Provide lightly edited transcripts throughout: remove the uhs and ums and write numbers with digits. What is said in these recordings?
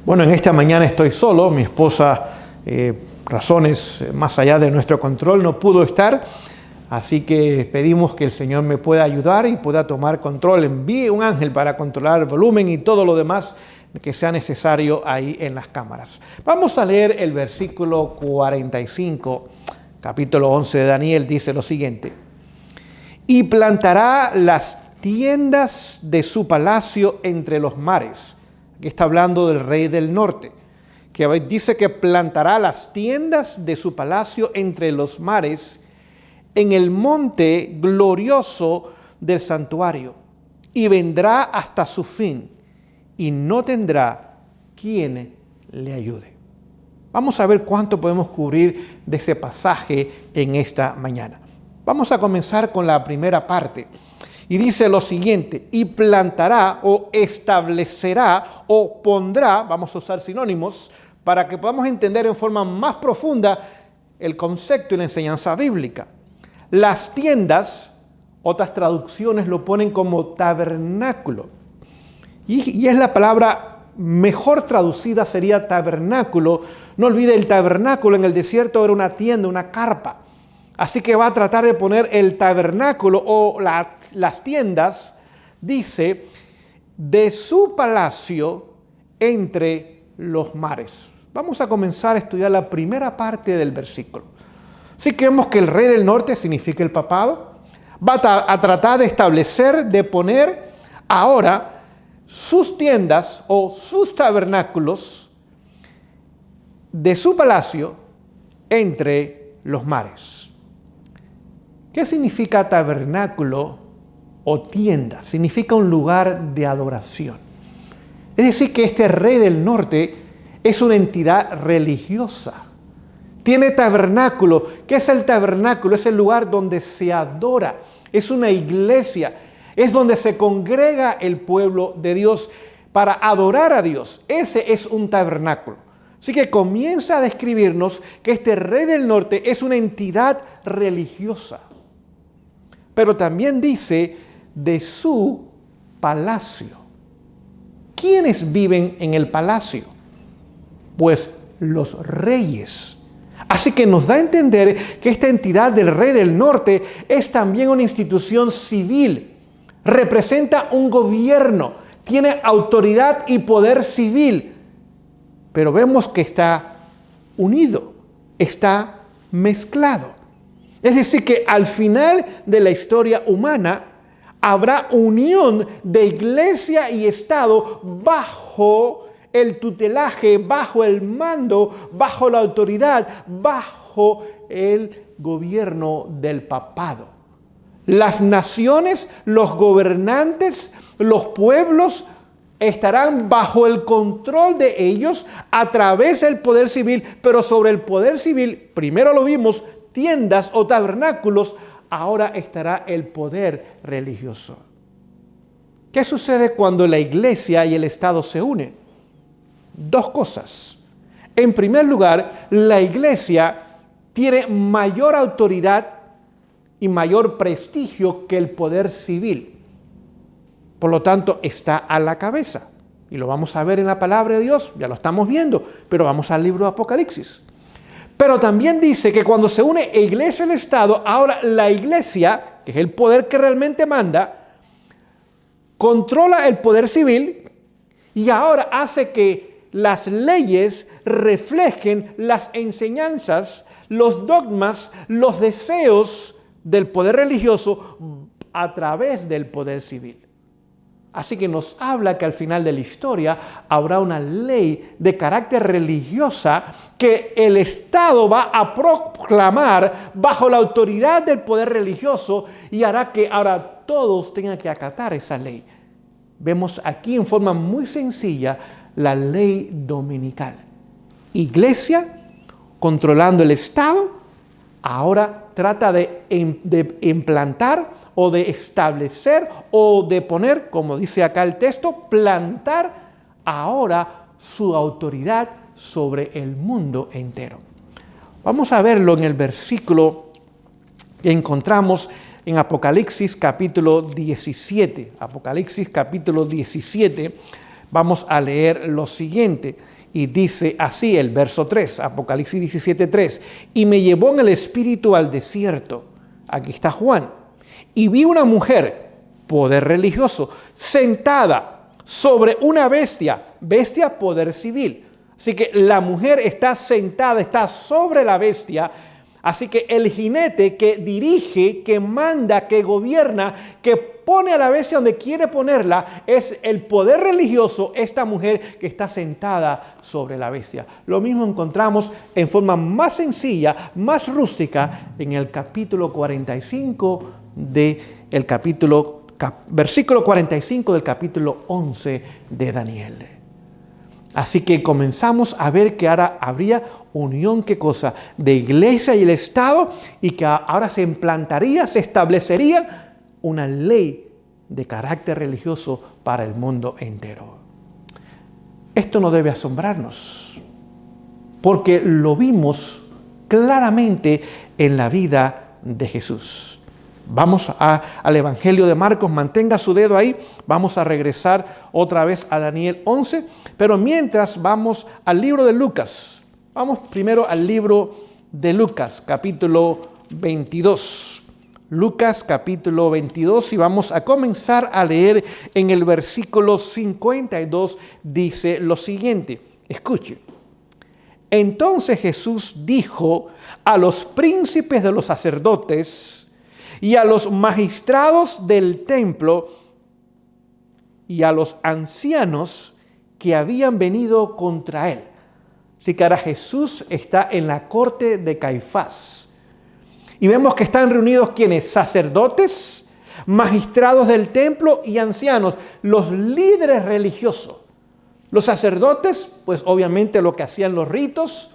Bueno, en esta mañana estoy solo. Mi esposa, razones más allá de nuestro control, no pudo estar. Así que pedimos que el Señor me pueda ayudar y pueda tomar control. Envíe un ángel para controlar el volumen y todo lo demás que sea necesario ahí en las cámaras. Vamos a leer el versículo 45, capítulo 11 de Daniel. Dice lo siguiente: y plantará las tiendas de su palacio entre los mares. Aquí está hablando del rey del norte, que dice que plantará las tiendas de su palacio entre los mares, en el monte glorioso del santuario, y vendrá hasta su fin, y no tendrá quien le ayude. Vamos a ver cuánto podemos cubrir de ese pasaje en esta mañana. Vamos a comenzar con la primera parte. Y dice lo siguiente: y plantará o establecerá o pondrá, vamos a usar sinónimos, para que podamos entender en forma más profunda el concepto y la enseñanza bíblica. Las tiendas, otras traducciones lo ponen como tabernáculo. Y es la palabra mejor traducida, sería tabernáculo. No olvide, el tabernáculo en el desierto era una tienda, una carpa. Así que va a tratar de poner el tabernáculo o las tiendas, dice, de su palacio entre los mares. Vamos a comenzar a estudiar la primera parte del versículo. Así que vemos que el rey del norte significa el papado. Va a tratar de establecer, de poner ahora sus tiendas o sus tabernáculos de su palacio entre los mares. ¿Qué significa tabernáculo o tienda? Significa un lugar de adoración. Es decir, que este rey del norte es una entidad religiosa. Tiene tabernáculo. ¿Qué es el tabernáculo? Es el lugar donde se adora. Es una iglesia. Es donde se congrega el pueblo de Dios para adorar a Dios. Ese es un tabernáculo. Así que comienza a describirnos que este rey del norte es una entidad religiosa. Pero también dice de su palacio. ¿Quiénes viven en el palacio? Pues los reyes. Así que nos da a entender que esta entidad del rey del norte es también una institución civil. Representa un gobierno, tiene autoridad y poder civil. Pero vemos que está unido, está mezclado. Es decir, que al final de la historia humana habrá unión de iglesia y Estado bajo el tutelaje, bajo el mando, bajo la autoridad, bajo el gobierno del papado. Las naciones, los gobernantes, los pueblos estarán bajo el control de ellos a través del poder civil, pero sobre el poder civil, primero lo vimos, tiendas o tabernáculos, ahora estará el poder religioso. ¿Qué sucede cuando la iglesia y el Estado se unen? Dos cosas. En primer lugar, la iglesia tiene mayor autoridad y mayor prestigio que el poder civil. Por lo tanto, está a la cabeza. Y lo vamos a ver en la palabra de Dios, ya lo estamos viendo, pero vamos al libro de Apocalipsis. Pero también dice que cuando se une iglesia y el Estado, ahora la iglesia, que es el poder que realmente manda, controla el poder civil y ahora hace que las leyes reflejen las enseñanzas, los dogmas, los deseos del poder religioso a través del poder civil. Así que nos habla que al final de la historia habrá una ley de carácter religiosa que el Estado va a proclamar bajo la autoridad del poder religioso y hará que ahora todos tengan que acatar esa ley. Vemos aquí en forma muy sencilla la ley dominical. Iglesia controlando el Estado, ahora trata de implantar o de establecer o de poner, como dice acá el texto, plantar ahora su autoridad sobre el mundo entero. Vamos a verlo en el versículo que encontramos en Apocalipsis capítulo 17. Apocalipsis capítulo 17, vamos a leer lo siguiente. Y dice así el verso 3, Apocalipsis 17:3. Y me llevó en el espíritu al desierto. Aquí está Juan. Y vi una mujer, poder religioso, sentada sobre una bestia, poder civil. Así que la mujer está sentada, está sobre la bestia. Así que el jinete que dirige, que manda, que gobierna, que pone a la bestia donde quiere ponerla, es el poder religioso, esta mujer que está sentada sobre la bestia. Lo mismo encontramos en forma más sencilla, más rústica, en el capítulo 45 versículo 45 del capítulo 11 de Daniel. Así que comenzamos a ver que ahora habría unión, ¿qué cosa? De iglesia y el Estado, y que ahora se implantaría, se establecería una ley de carácter religioso para el mundo entero. Esto no debe asombrarnos, porque lo vimos claramente en la vida de Jesús. Vamos al Evangelio de Marcos, mantenga su dedo ahí, vamos a regresar otra vez a Daniel 11, pero mientras vamos al libro de Lucas. Vamos primero al libro de Lucas, capítulo 22. Lucas, capítulo 22, y vamos a comenzar a leer en el versículo 52, dice lo siguiente, escuche. Entonces Jesús dijo a los príncipes de los sacerdotes y a los magistrados del templo y a los ancianos que habían venido contra él. Así que ahora Jesús está en la corte de Caifás. Y vemos que están reunidos ¿quiénes? Sacerdotes, magistrados del templo y ancianos, los líderes religiosos. Los sacerdotes, pues obviamente lo que hacían los ritos.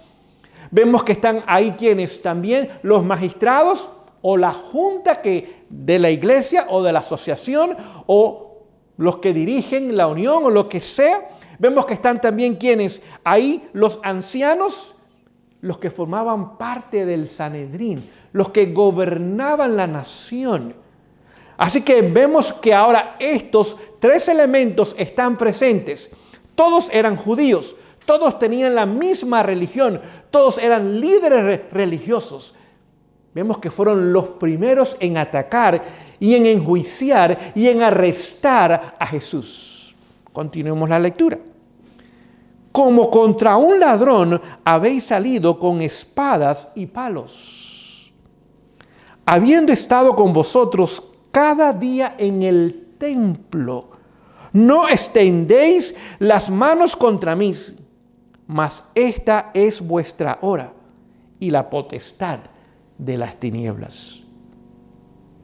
Vemos que están ahí ¿quiénes? También los magistrados, o la junta de la iglesia o de la asociación, o los que dirigen la unión o lo que sea. Vemos que están también quienes ahí, los ancianos, los que formaban parte del Sanedrín, los que gobernaban la nación. Así que vemos que ahora estos tres elementos están presentes. Todos eran judíos, todos tenían la misma religión, todos eran líderes religiosos. Vemos que fueron los primeros en atacar y en enjuiciar y en arrestar a Jesús. Continuemos la lectura. Como contra un ladrón habéis salido con espadas y palos, habiendo estado con vosotros cada día en el templo. No extendéis las manos contra mí, mas esta es vuestra hora y la potestad de las tinieblas.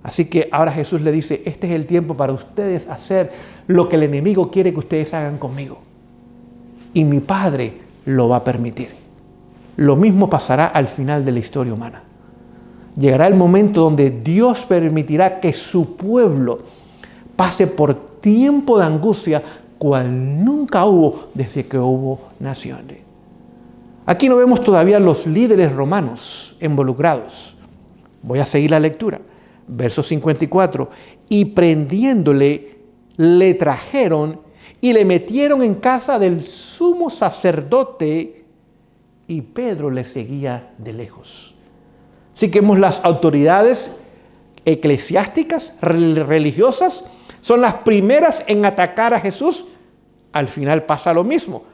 Así que ahora Jesús le dice, este es el tiempo para ustedes hacer lo que el enemigo quiere que ustedes hagan conmigo. Y mi Padre lo va a permitir. Lo mismo pasará al final de la historia humana. Llegará el momento donde Dios permitirá que su pueblo pase por tiempo de angustia cual nunca hubo desde que hubo naciones. Aquí no vemos todavía los líderes romanos involucrados. Voy a seguir la lectura. Verso 54. Y prendiéndole, le trajeron y le metieron en casa del sumo sacerdote, y Pedro le seguía de lejos. Así que vemos las autoridades eclesiásticas, religiosas, son las primeras en atacar a Jesús. Al final pasa lo mismo.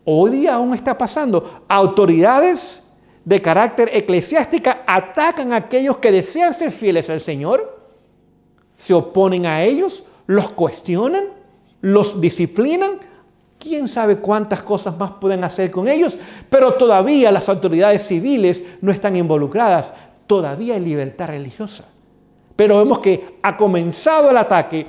Hoy día aún está pasando. Autoridades de carácter eclesiástica atacan a aquellos que desean ser fieles al Señor, se oponen a ellos, los cuestionan, los disciplinan. Quién sabe cuántas cosas más pueden hacer con ellos, pero todavía las autoridades civiles no están involucradas. Todavía hay libertad religiosa. Pero vemos que ha comenzado el ataque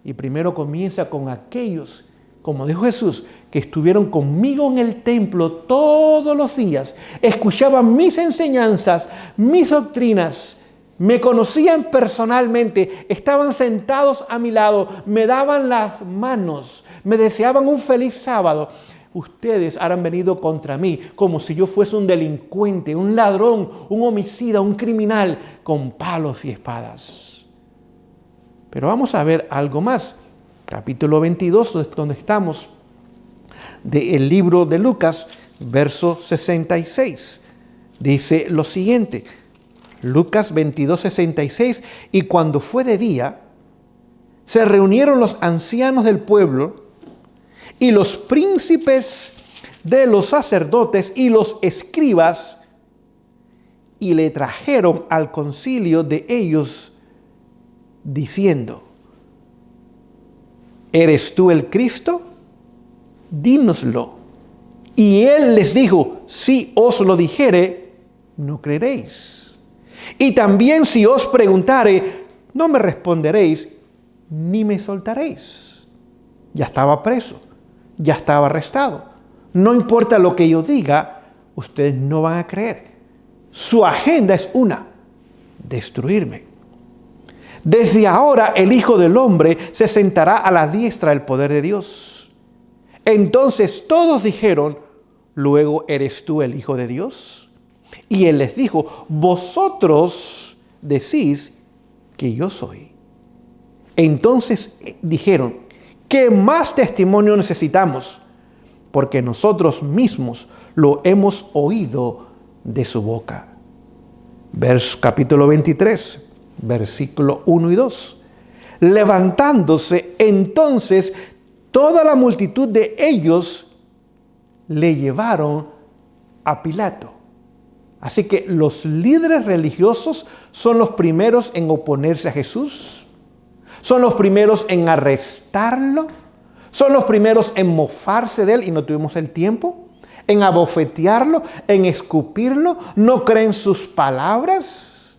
y primero comienza con aquellos, como dijo Jesús, que estuvieron conmigo en el templo todos los días, escuchaban mis enseñanzas, mis doctrinas, me conocían personalmente, estaban sentados a mi lado, me daban las manos, me deseaban un feliz sábado. Ustedes han venido contra mí como si yo fuese un delincuente, un ladrón, un homicida, un criminal, con palos y espadas. Pero vamos a ver algo más. Capítulo 22, donde estamos. del libro de Lucas, verso 66. Dice lo siguiente, Lucas 22, 66, y cuando fue de día, se reunieron los ancianos del pueblo y los príncipes de los sacerdotes y los escribas, y le trajeron al concilio de ellos, diciendo: ¿eres tú el Cristo? Dínoslo. Y él les dijo: si os lo dijere, no creeréis. Y también si os preguntare, no me responderéis, ni me soltaréis. Ya estaba preso, ya estaba arrestado. No importa lo que yo diga, ustedes no van a creer. Su agenda es una: destruirme. Desde ahora el Hijo del Hombre se sentará a la diestra del poder de Dios. Entonces todos dijeron: ¿luego eres tú el Hijo de Dios? Y él les dijo: vosotros decís que yo soy. Entonces dijeron: ¿qué más testimonio necesitamos? Porque nosotros mismos lo hemos oído de su boca. Capítulo 23, versículo 1 y 2. Levantándose entonces toda la multitud de ellos, le llevaron a Pilato. Así que los líderes religiosos son los primeros en oponerse a Jesús, son los primeros en arrestarlo, son los primeros en mofarse de él, y no tuvimos el tiempo, en abofetearlo, en escupirlo, no creen sus palabras,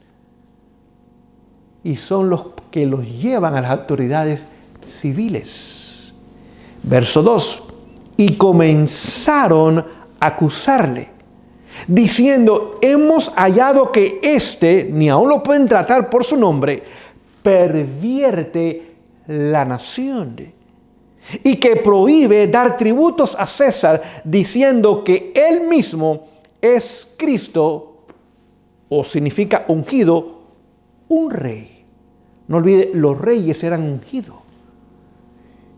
y son los que los llevan a las autoridades civiles. Verso 2, y comenzaron a acusarle, diciendo: hemos hallado que éste, ni aun lo pueden tratar por su nombre, pervierte la nación, y que prohíbe dar tributos a César, diciendo que él mismo es Cristo, o significa ungido, un rey. No olvide, los reyes eran ungidos.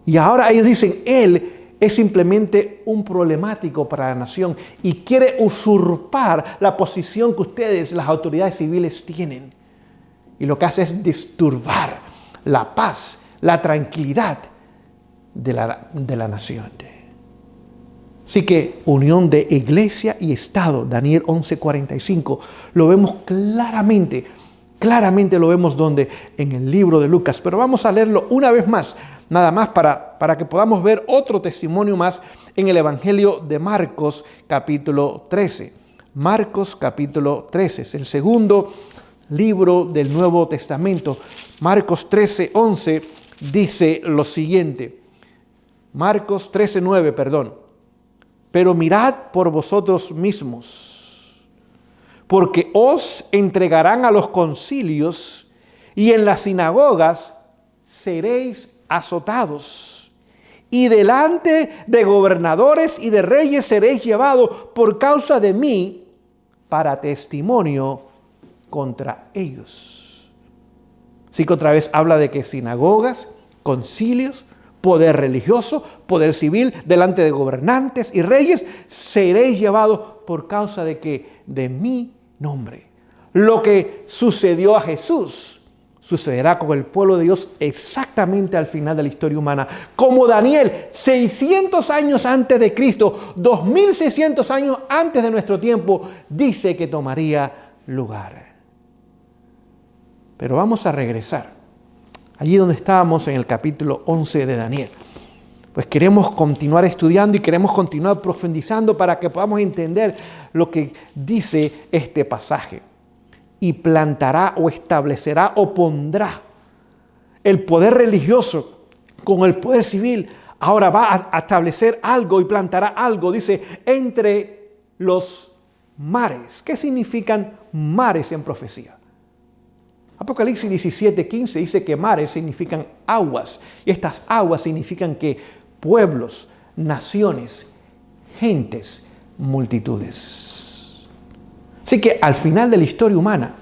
Y ahora ellos dicen: él es simplemente un problemático para la nación y quiere usurpar la posición que ustedes, las autoridades civiles, tienen. Y lo que hace es disturbar la paz, la tranquilidad de la nación. Así que unión de iglesia y Estado, Daniel 11:45, lo vemos claramente lo vemos donde, en el libro de Lucas. Pero vamos a leerlo una vez más, nada más para que podamos ver otro testimonio más en el Evangelio de Marcos capítulo 13. Marcos capítulo 13 es el segundo libro del Nuevo Testamento. Marcos 13:11 dice lo siguiente. Marcos 13:9, perdón. Pero mirad por vosotros mismos, porque os entregarán a los concilios y en las sinagogas seréis azotados, y delante de gobernadores y de reyes seréis llevados por causa de mí para testimonio contra ellos. Así que otra vez habla de que sinagogas, concilios, poder religioso, poder civil, delante de gobernantes y reyes, seréis llevados por causa de que de mi nombre. Lo que sucedió a Jesús sucederá con el pueblo de Dios exactamente al final de la historia humana. Como Daniel, 600 años antes de Cristo, 2600 años antes de nuestro tiempo, dice que tomaría lugar. Pero vamos a regresar allí donde estábamos en el capítulo 11 de Daniel. Pues queremos continuar estudiando y queremos continuar profundizando para que podamos entender lo que dice este pasaje. Y plantará o establecerá o pondrá el poder religioso con el poder civil. Ahora va a establecer algo y plantará algo, dice, entre los mares. ¿Qué significan mares en profecía? Apocalipsis 17:15 dice que mares significan aguas. Y estas aguas significan que pueblos, naciones, gentes, multitudes. Así que al final de la historia humana,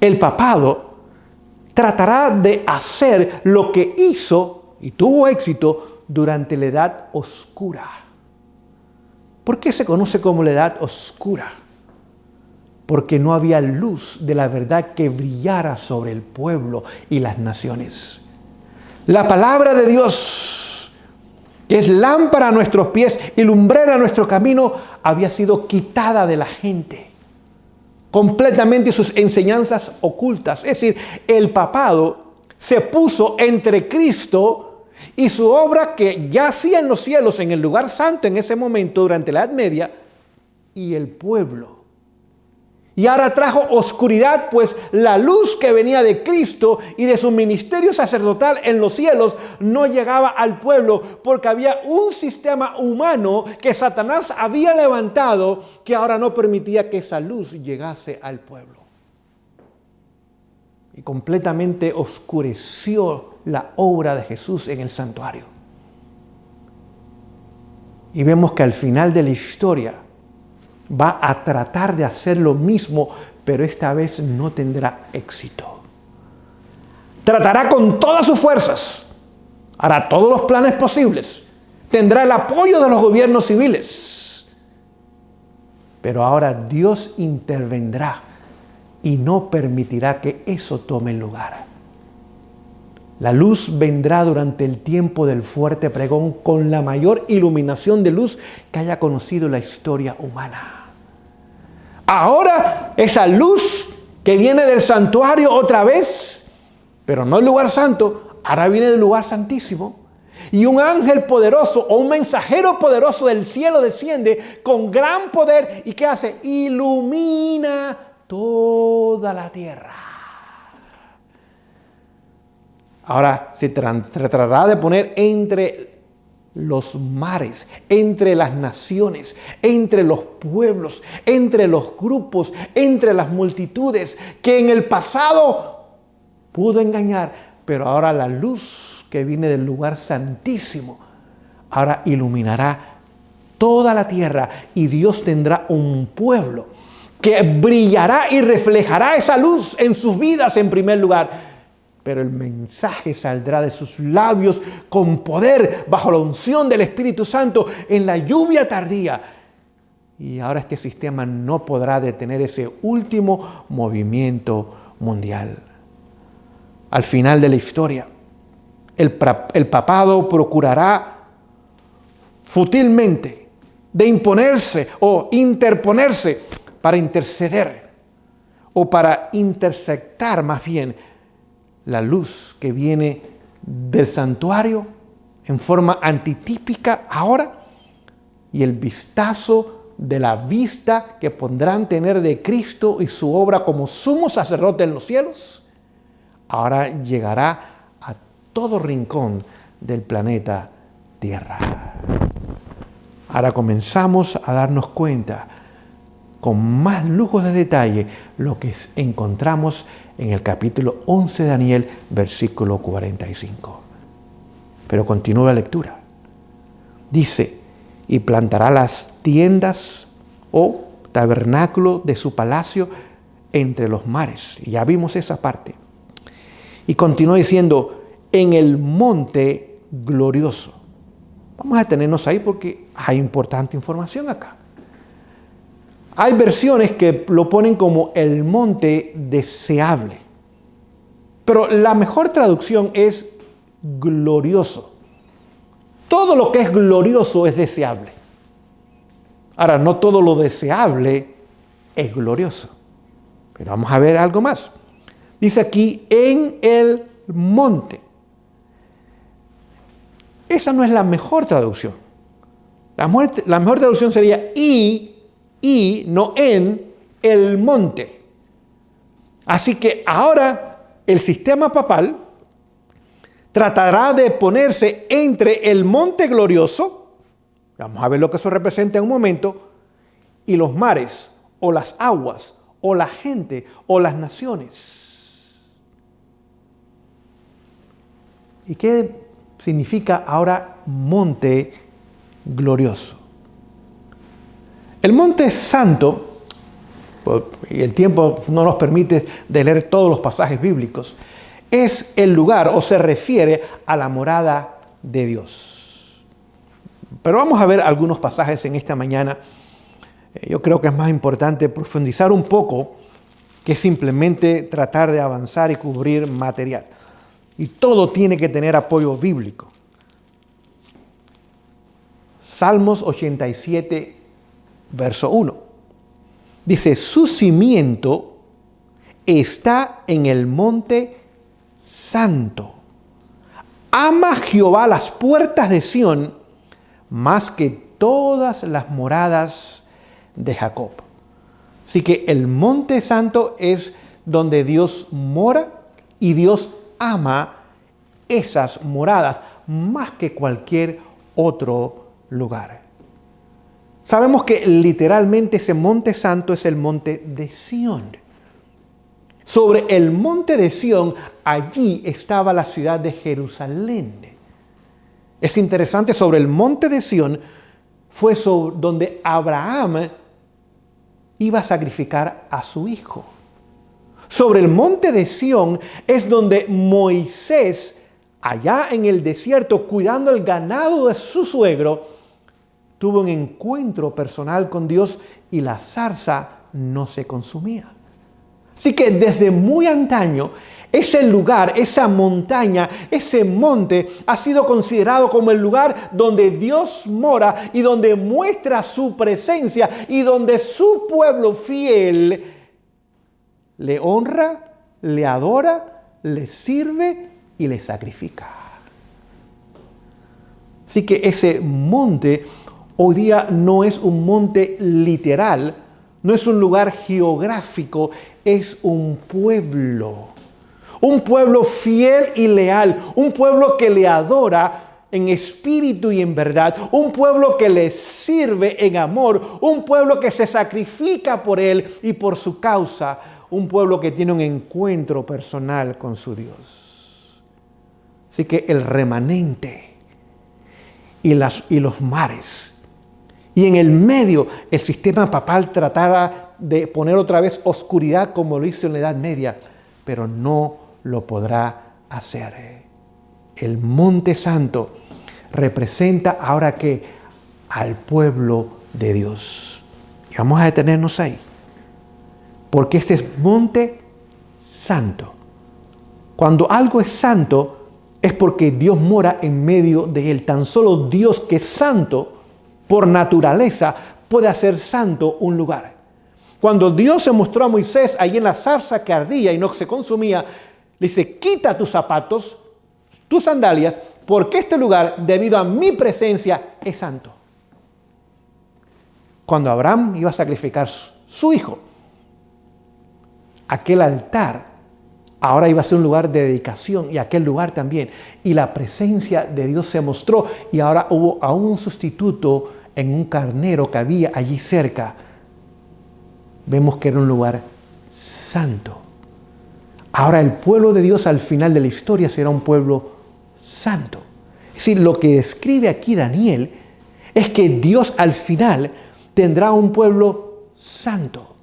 el papado tratará de hacer lo que hizo y tuvo éxito durante la edad oscura. ¿Por qué se conoce como la edad oscura? Porque no había luz de la verdad que brillara sobre el pueblo y las naciones. La palabra de Dios, que es lámpara a nuestros pies y lumbrera a nuestro camino, había sido quitada de la gente. Completamente sus enseñanzas ocultas. Es decir, el papado se puso entre Cristo y su obra que ya hacía en los cielos, en el lugar santo en ese momento, durante la Edad Media, y el pueblo. Y ahora trajo oscuridad, pues la luz que venía de Cristo y de su ministerio sacerdotal en los cielos no llegaba al pueblo, porque había un sistema humano que Satanás había levantado que ahora no permitía que esa luz llegase al pueblo. Y completamente oscureció la obra de Jesús en el santuario. Y vemos que al final de la historia va a tratar de hacer lo mismo, pero esta vez no tendrá éxito. Tratará con todas sus fuerzas, hará todos los planes posibles, tendrá el apoyo de los gobiernos civiles. Pero ahora Dios intervendrá y no permitirá que eso tome lugar. La luz vendrá durante el tiempo del fuerte pregón con la mayor iluminación de luz que haya conocido la historia humana. Ahora esa luz que viene del santuario otra vez, pero no del lugar santo, ahora viene del lugar santísimo. Y un ángel poderoso o un mensajero poderoso del cielo desciende con gran poder. ¿Y qué hace? Ilumina toda la tierra. Ahora se tratará de poner entre los mares, entre las naciones, entre los pueblos, entre los grupos, entre las multitudes, que en el pasado pudo engañar, pero ahora la luz que viene del lugar santísimo, ahora iluminará toda la tierra y Dios tendrá un pueblo que brillará y reflejará esa luz en sus vidas en primer lugar. Pero el mensaje saldrá de sus labios con poder, bajo la unción del Espíritu Santo, en la lluvia tardía. Y ahora este sistema no podrá detener ese último movimiento mundial. Al final de la historia, el papado procurará fútilmente de imponerse o interponerse para interceder o para interceptar más bien la luz que viene del santuario en forma antitípica ahora y el vistazo de la vista que podrán tener de Cristo y su obra como sumo sacerdote en los cielos, ahora llegará a todo rincón del planeta Tierra. Ahora comenzamos a darnos cuenta con más lujos de detalle lo que encontramos en el capítulo 11 de Daniel, versículo 45. Pero continúa la lectura. Dice, y plantará las tiendas o tabernáculo de su palacio entre los mares. Y ya vimos esa parte. Y continúa diciendo, en el monte glorioso. Vamos a detenernos ahí porque hay importante información acá. Hay versiones que lo ponen como el monte deseable. Pero la mejor traducción es glorioso. Todo lo que es glorioso es deseable. Ahora, no todo lo deseable es glorioso. Pero vamos a ver algo más. Dice aquí, en el monte. Esa no es la mejor traducción. La mejor traducción sería y no en el monte. Así que ahora el sistema papal tratará de ponerse entre el monte glorioso, vamos a ver lo que eso representa en un momento, y los mares, o las aguas, o la gente, o las naciones. ¿Y qué significa ahora monte glorioso? El monte santo, y el tiempo no nos permite de leer todos los pasajes bíblicos, es el lugar o se refiere a la morada de Dios. Pero vamos a ver algunos pasajes en esta mañana. Yo creo que es más importante profundizar un poco que simplemente tratar de avanzar y cubrir material. Y todo tiene que tener apoyo bíblico. Salmos 87, verso 1. Dice, su cimiento está en el monte santo. Ama Jehová las puertas de Sión más que todas las moradas de Jacob. Así que el monte santo es donde Dios mora y Dios ama esas moradas más que cualquier otro lugar. Sabemos que literalmente ese monte santo es el monte de Sión. Sobre el monte de Sión, allí estaba la ciudad de Jerusalén. Es interesante, sobre el monte de Sión fue donde Abraham iba a sacrificar a su hijo. Sobre el monte de Sión es donde Moisés, allá en el desierto, cuidando el ganado de su suegro, tuvo un encuentro personal con Dios y la zarza no se consumía. Así que desde muy antaño, ese lugar, esa montaña, ese monte ha sido considerado como el lugar donde Dios mora y donde muestra su presencia y donde su pueblo fiel le honra, le adora, le sirve y le sacrifica. Así que ese monte hoy día no es un monte literal, no es un lugar geográfico, es un pueblo. Un pueblo fiel y leal, un pueblo que le adora en espíritu y en verdad, un pueblo que le sirve en amor, un pueblo que se sacrifica por él y por su causa, un pueblo que tiene un encuentro personal con su Dios. Así que el remanente y los mares, y en el medio el sistema papal trataba de poner otra vez oscuridad como lo hizo en la Edad Media, pero no lo podrá hacer. El monte santo representa ahora que al pueblo de Dios. Y vamos a detenernos ahí, porque este es monte santo. Cuando algo es santo es porque Dios mora en medio de él. Tan solo Dios, que es santo por naturaleza, puede hacer santo un lugar. Cuando Dios se mostró a Moisés allí en la zarza que ardía y no se consumía, le dice, quita tus zapatos, tus sandalias, porque este lugar, debido a mi presencia, es santo. Cuando Abraham iba a sacrificar su hijo, aquel altar ahora iba a ser un lugar de dedicación, y aquel lugar también. Y la presencia de Dios se mostró, y ahora hubo aún un sustituto en un carnero que había allí cerca. Vemos que era un lugar santo. Ahora el pueblo de Dios al final de la historia será un pueblo santo. Es decir, lo que describe aquí Daniel es que Dios al final tendrá un pueblo santo.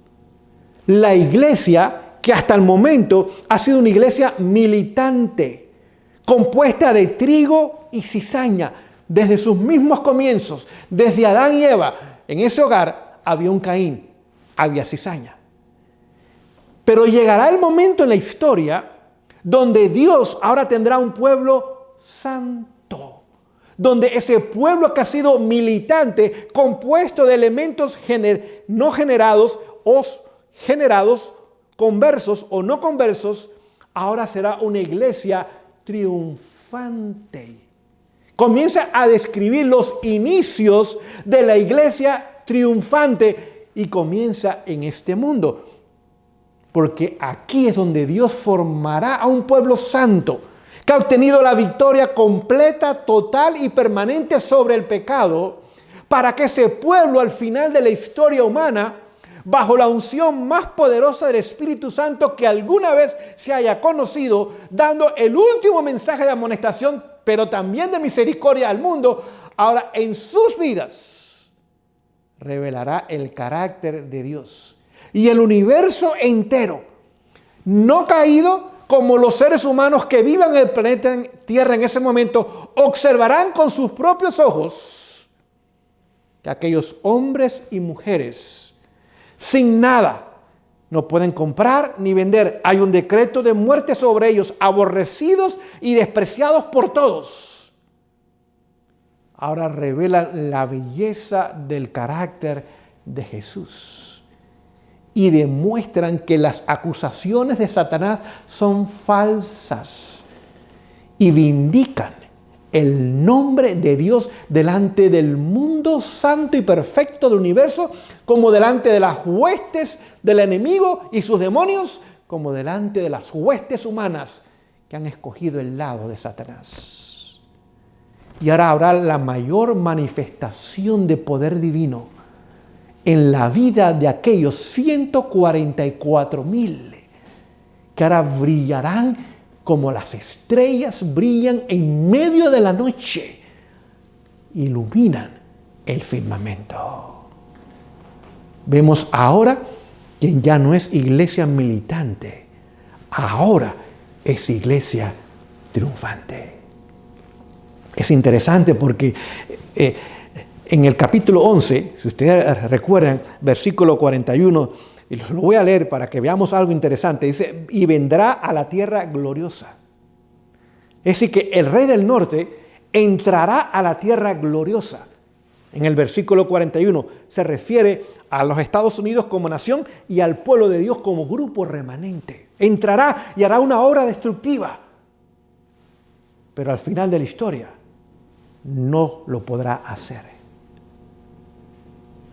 La iglesia, que hasta el momento ha sido una iglesia militante, compuesta de trigo y cizaña, desde sus mismos comienzos, desde Adán y Eva, en ese hogar había un Caín, había cizaña. Pero llegará el momento en la historia donde Dios ahora tendrá un pueblo santo, donde ese pueblo que ha sido militante, compuesto de elementos no generados o generados, conversos o no conversos, ahora será una iglesia triunfante. Comienza a describir los inicios de la iglesia triunfante y comienza en este mundo. Porque aquí es donde Dios formará a un pueblo santo, que ha obtenido la victoria completa, total y permanente sobre el pecado, para que ese pueblo al final de la historia humana, bajo la unción más poderosa del Espíritu Santo que alguna vez se haya conocido, dando el último mensaje de amonestación, pero también de misericordia al mundo, ahora en sus vidas revelará el carácter de Dios. Y el universo entero, no caído, como los seres humanos que vivan en el planeta Tierra en ese momento, observarán con sus propios ojos que aquellos hombres y mujeres sin nada no pueden comprar ni vender. Hay un decreto de muerte sobre ellos, aborrecidos y despreciados por todos. Ahora revela la belleza del carácter de Jesús y demuestran que las acusaciones de Satanás son falsas y vindican el nombre de Dios delante del mundo santo y perfecto del universo, como delante de las huestes del enemigo y sus demonios, como delante de las huestes humanas que han escogido el lado de Satanás. Y ahora habrá la mayor manifestación de poder divino en la vida de aquellos 144,000 que ahora brillarán como las estrellas brillan en medio de la noche, iluminan el firmamento. Vemos ahora que ya no es iglesia militante, ahora es iglesia triunfante. Es interesante porque en el capítulo 11, si ustedes recuerdan, versículo 41, y lo voy a leer para que veamos algo interesante. Dice, y vendrá a la tierra gloriosa. Es decir, que el rey del norte entrará a la tierra gloriosa. En el versículo 41 se refiere a los Estados Unidos como nación y al pueblo de Dios como grupo remanente. Entrará y hará una obra destructiva. Pero al final de la historia no lo podrá hacer.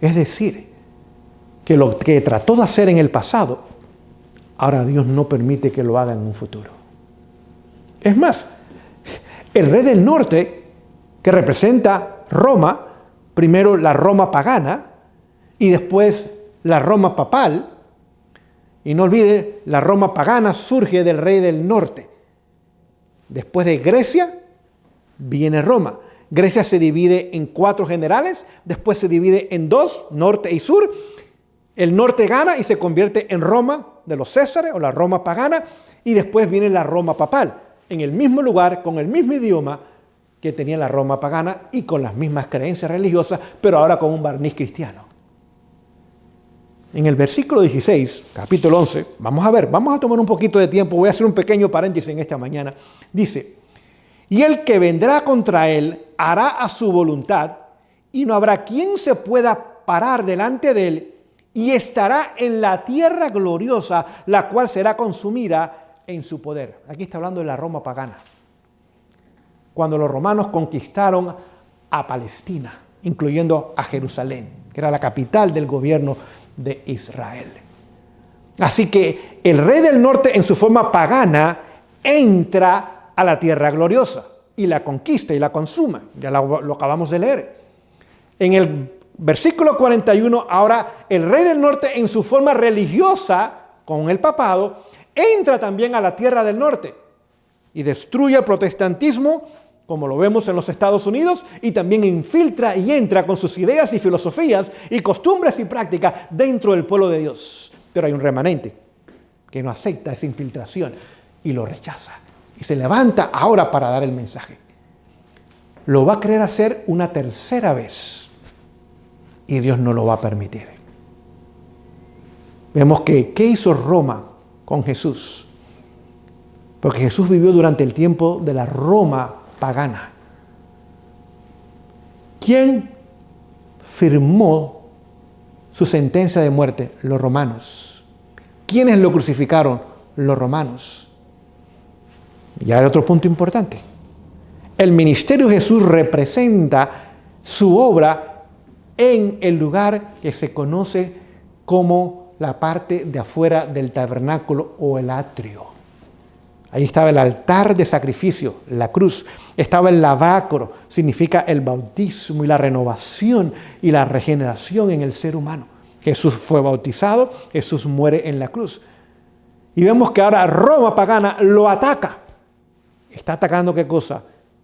Es decir, que lo que trató de hacer en el pasado, ahora Dios no permite que lo haga en un futuro. Es más, el rey del norte, que representa Roma, primero la Roma pagana y después la Roma papal, y no olvide, la Roma pagana surge del rey del norte. Después de Grecia, viene Roma. Grecia se divide en 4 generales, después se divide en 2, norte y sur. El norte gana y se convierte en Roma de los Césares o la Roma pagana, y después viene la Roma papal, en el mismo lugar, con el mismo idioma que tenía la Roma pagana y con las mismas creencias religiosas, pero ahora con un barniz cristiano. En el versículo 16, capítulo 11, vamos a tomar un poquito de tiempo, voy a hacer un pequeño paréntesis en esta mañana. Dice, y el que vendrá contra él hará a su voluntad, y no habrá quien se pueda parar delante de él, y estará en la tierra gloriosa, la cual será consumida en su poder. Aquí está hablando de la Roma pagana. Cuando los romanos conquistaron a Palestina, incluyendo a Jerusalén, que era la capital del gobierno de Israel. Así que el rey del norte en su forma pagana entra a la tierra gloriosa y la conquista y la consuma. Ya lo acabamos de leer. En el versículo 41, ahora el rey del norte en su forma religiosa, con el papado, entra también a la tierra del norte y destruye el protestantismo, como lo vemos en los Estados Unidos, y también infiltra y entra con sus ideas y filosofías y costumbres y prácticas dentro del pueblo de Dios. Pero hay un remanente que no acepta esa infiltración y lo rechaza. Y se levanta ahora para dar el mensaje. Lo va a querer hacer una tercera vez. Y Dios no lo va a permitir. Vemos que, ¿qué hizo Roma con Jesús? Porque Jesús vivió durante el tiempo de la Roma pagana. ¿Quién firmó su sentencia de muerte? Los romanos. ¿Quiénes lo crucificaron? Los romanos. Y hay otro punto importante. El ministerio de Jesús representa su obra en el lugar que se conoce como la parte de afuera del tabernáculo o el atrio. Ahí estaba el altar de sacrificio, la cruz. Estaba el lavacro, significa el bautismo y la renovación y la regeneración en el ser humano. Jesús fue bautizado, Jesús muere en la cruz. Y vemos que ahora Roma pagana lo ataca. ¿Está atacando qué cosa?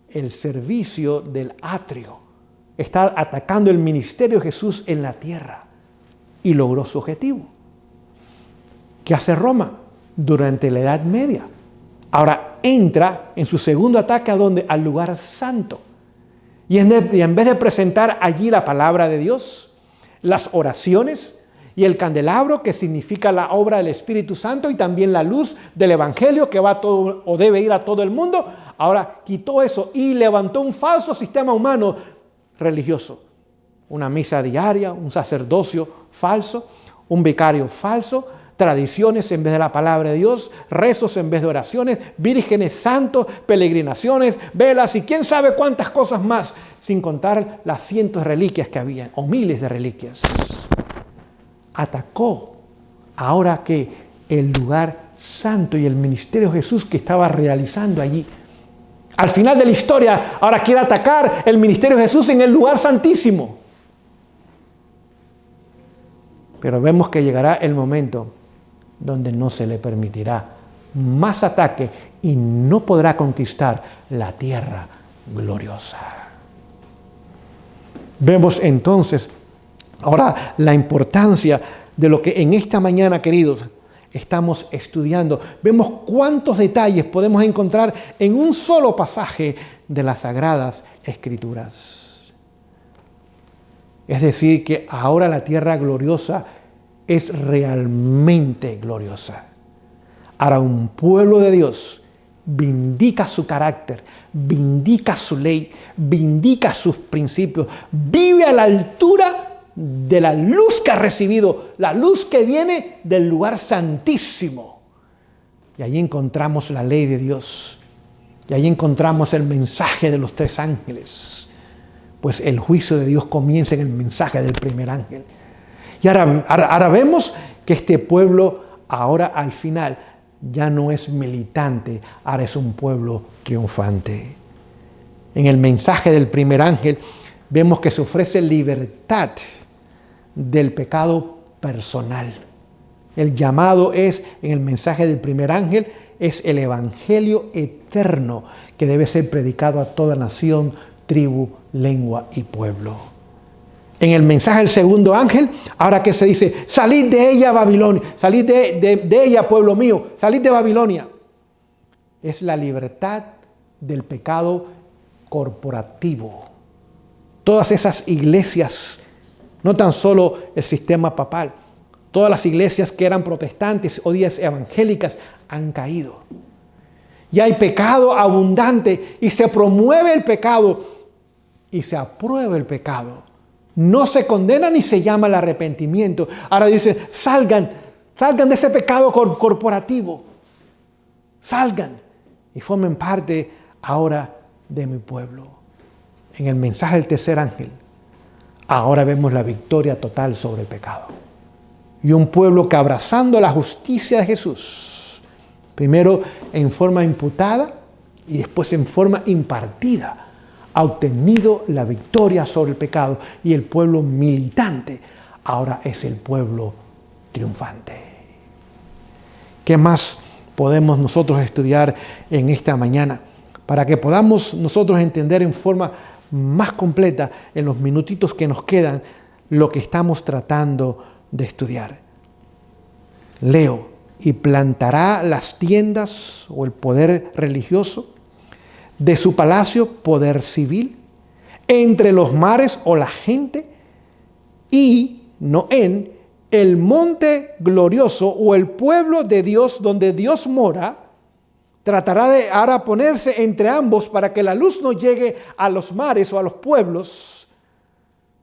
El servicio del atrio. Está atacando el ministerio de Jesús en la tierra. Y logró su objetivo. ¿Qué hace Roma? Durante la Edad Media. Ahora entra en su segundo ataque ¿a dónde? Al lugar santo. Y en vez de presentar allí la palabra de Dios, las oraciones y el candelabro, que significa la obra del Espíritu Santo, y también la luz del Evangelio que va a todo, o debe ir a todo el mundo, ahora quitó eso y levantó un falso sistema humano religioso. Una misa diaria, un sacerdocio falso, un vicario falso, tradiciones en vez de la palabra de Dios, rezos en vez de oraciones, vírgenes santos, peregrinaciones, velas y quién sabe cuántas cosas más, sin contar las cientos de reliquias que había, o miles de reliquias. Atacó ahora que el lugar santo y el ministerio de Jesús que estaba realizando allí. Al final de la historia, ahora quiere atacar el ministerio de Jesús en el lugar santísimo. Pero vemos que llegará el momento donde no se le permitirá más ataque y no podrá conquistar la tierra gloriosa. Vemos entonces ahora la importancia de lo que en esta mañana, queridos, estamos estudiando. Vemos cuántos detalles podemos encontrar en un solo pasaje de las Sagradas Escrituras. Es decir, que ahora la tierra gloriosa es realmente gloriosa. Ahora un pueblo de Dios vindica su carácter, vindica su ley, vindica sus principios, vive a la altura de la luz que ha recibido, la luz que viene del lugar santísimo. Y allí encontramos la ley de Dios, y allí encontramos el mensaje de los tres ángeles, pues el juicio de Dios comienza en el mensaje del primer ángel. Y ahora vemos que este pueblo ahora al final ya no es militante, ahora es un pueblo triunfante. En el mensaje del primer ángel vemos que se ofrece libertad del pecado personal. El llamado es, en el mensaje del primer ángel, es el evangelio eterno que debe ser predicado a toda nación, tribu, lengua y pueblo. En el mensaje del segundo ángel, ahora que se dice, salid de ella, Babilonia, salid de ella, pueblo mío, salid de Babilonia. Es la libertad del pecado corporativo. Todas esas iglesias, no tan solo el sistema papal, todas las iglesias que eran protestantes o días evangélicas han caído. Y hay pecado abundante y se promueve el pecado y se aprueba el pecado. No se condena ni se llama el arrepentimiento. Ahora dice, salgan de ese pecado corporativo. Salgan y formen parte ahora de mi pueblo. En el mensaje del tercer ángel, ahora vemos la victoria total sobre el pecado. Y un pueblo que abrazando la justicia de Jesús, primero en forma imputada y después en forma impartida, ha obtenido la victoria sobre el pecado, y el pueblo militante ahora es el pueblo triunfante. ¿Qué más podemos nosotros estudiar en esta mañana para que podamos nosotros entender en forma más completa, en los minutitos que nos quedan, lo que estamos tratando de estudiar? Leo, y plantará las tiendas o el poder religioso de su palacio, poder civil, entre los mares o la gente, y no en el monte glorioso o el pueblo de Dios donde Dios mora, tratará de ahora ponerse entre ambos para que la luz no llegue a los mares o a los pueblos.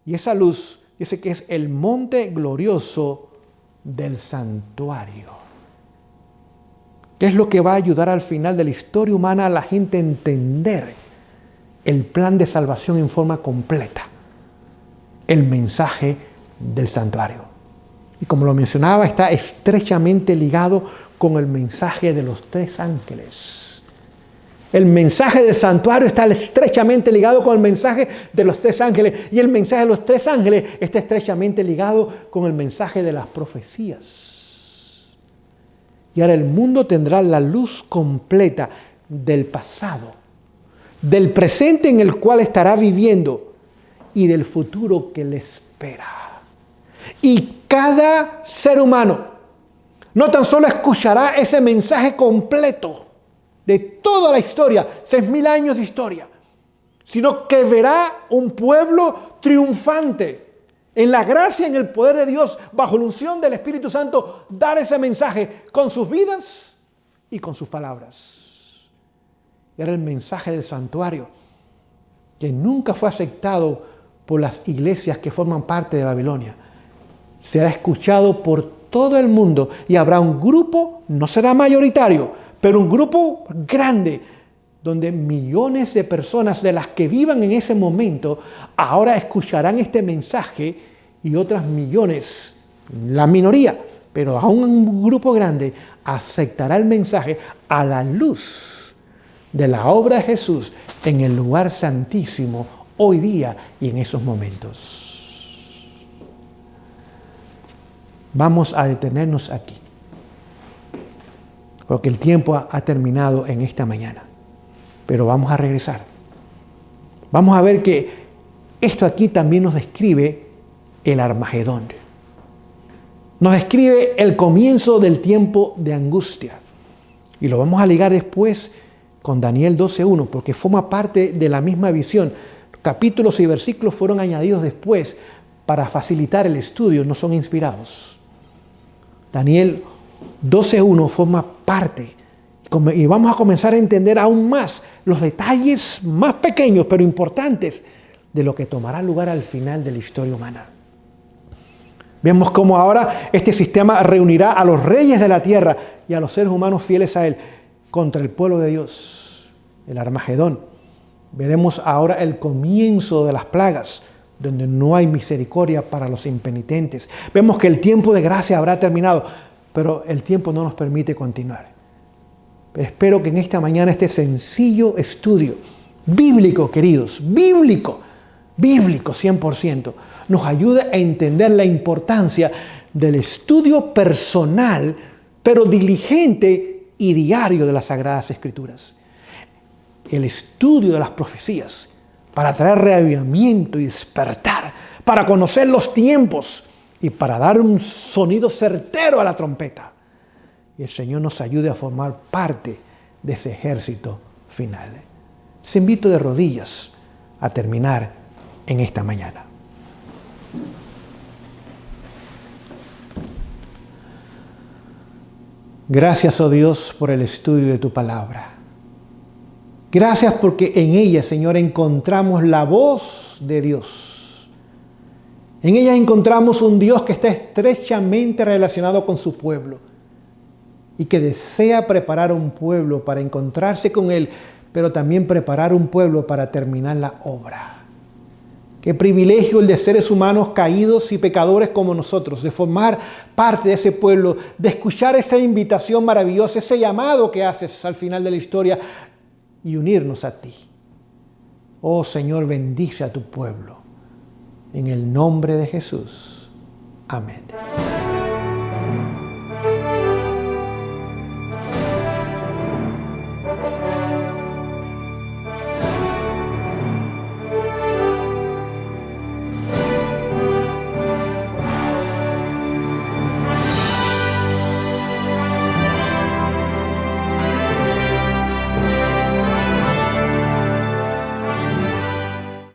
Y esa luz dice que es el monte glorioso del santuario. ¿Qué es lo que va a ayudar al final de la historia humana a la gente a entender el plan de salvación en forma completa? El mensaje del santuario. Y como lo mencionaba, está estrechamente ligado con el mensaje de los tres ángeles. El mensaje del santuario está estrechamente ligado con el mensaje de los tres ángeles. Y el mensaje de los tres ángeles está estrechamente ligado con el mensaje de las profecías. Y ahora el mundo tendrá la luz completa del pasado, del presente en el cual estará viviendo y del futuro que le espera. Y cada ser humano no tan solo escuchará ese mensaje completo de toda la historia, 6.000 años de historia, sino que verá un pueblo triunfante en la gracia, en el poder de Dios, bajo la unción del Espíritu Santo, dar ese mensaje con sus vidas y con sus palabras. Era el mensaje del santuario, que nunca fue aceptado por las iglesias que forman parte de Babilonia. Será escuchado por todo el mundo y habrá un grupo, no será mayoritario, pero un grupo grande, donde millones de personas de las que vivan en ese momento ahora escucharán este mensaje y otras millones, la minoría, pero aún un grupo grande aceptará el mensaje a la luz de la obra de Jesús en el lugar santísimo hoy día y en esos momentos. Vamos a detenernos aquí, porque el tiempo ha terminado en esta mañana. Pero vamos a regresar. Vamos a ver que esto aquí también nos describe el Armagedón. Nos describe el comienzo del tiempo de angustia. Y lo vamos a ligar después con Daniel 12:1, porque forma parte de la misma visión. Capítulos y versículos fueron añadidos después para facilitar el estudio, no son inspirados. Daniel 12:1 forma parte. Y vamos a comenzar a entender aún más los detalles más pequeños pero importantes de lo que tomará lugar al final de la historia humana. Vemos cómo ahora este sistema reunirá a los reyes de la tierra y a los seres humanos fieles a él contra el pueblo de Dios, el Armagedón. Veremos ahora el comienzo de las plagas, donde no hay misericordia para los impenitentes. Vemos que el tiempo de gracia habrá terminado, pero el tiempo no nos permite continuar. Espero que en esta mañana este sencillo estudio bíblico, queridos, bíblico 100%, nos ayude a entender la importancia del estudio personal, pero diligente y diario de las Sagradas Escrituras. El estudio de las profecías para traer reavivamiento y despertar, para conocer los tiempos y para dar un sonido certero a la trompeta. Y el Señor nos ayude a formar parte de ese ejército final. Les invito de rodillas a terminar en esta mañana. Gracias, oh Dios, por el estudio de tu palabra. Gracias porque en ella, Señor, encontramos la voz de Dios. En ella encontramos un Dios que está estrechamente relacionado con su pueblo y que desea preparar un pueblo para encontrarse con Él, pero también preparar un pueblo para terminar la obra. Qué privilegio el de seres humanos caídos y pecadores como nosotros, de formar parte de ese pueblo, de escuchar esa invitación maravillosa, ese llamado que haces al final de la historia y unirnos a ti. Oh Señor, bendice a tu pueblo. En el nombre de Jesús. Amén.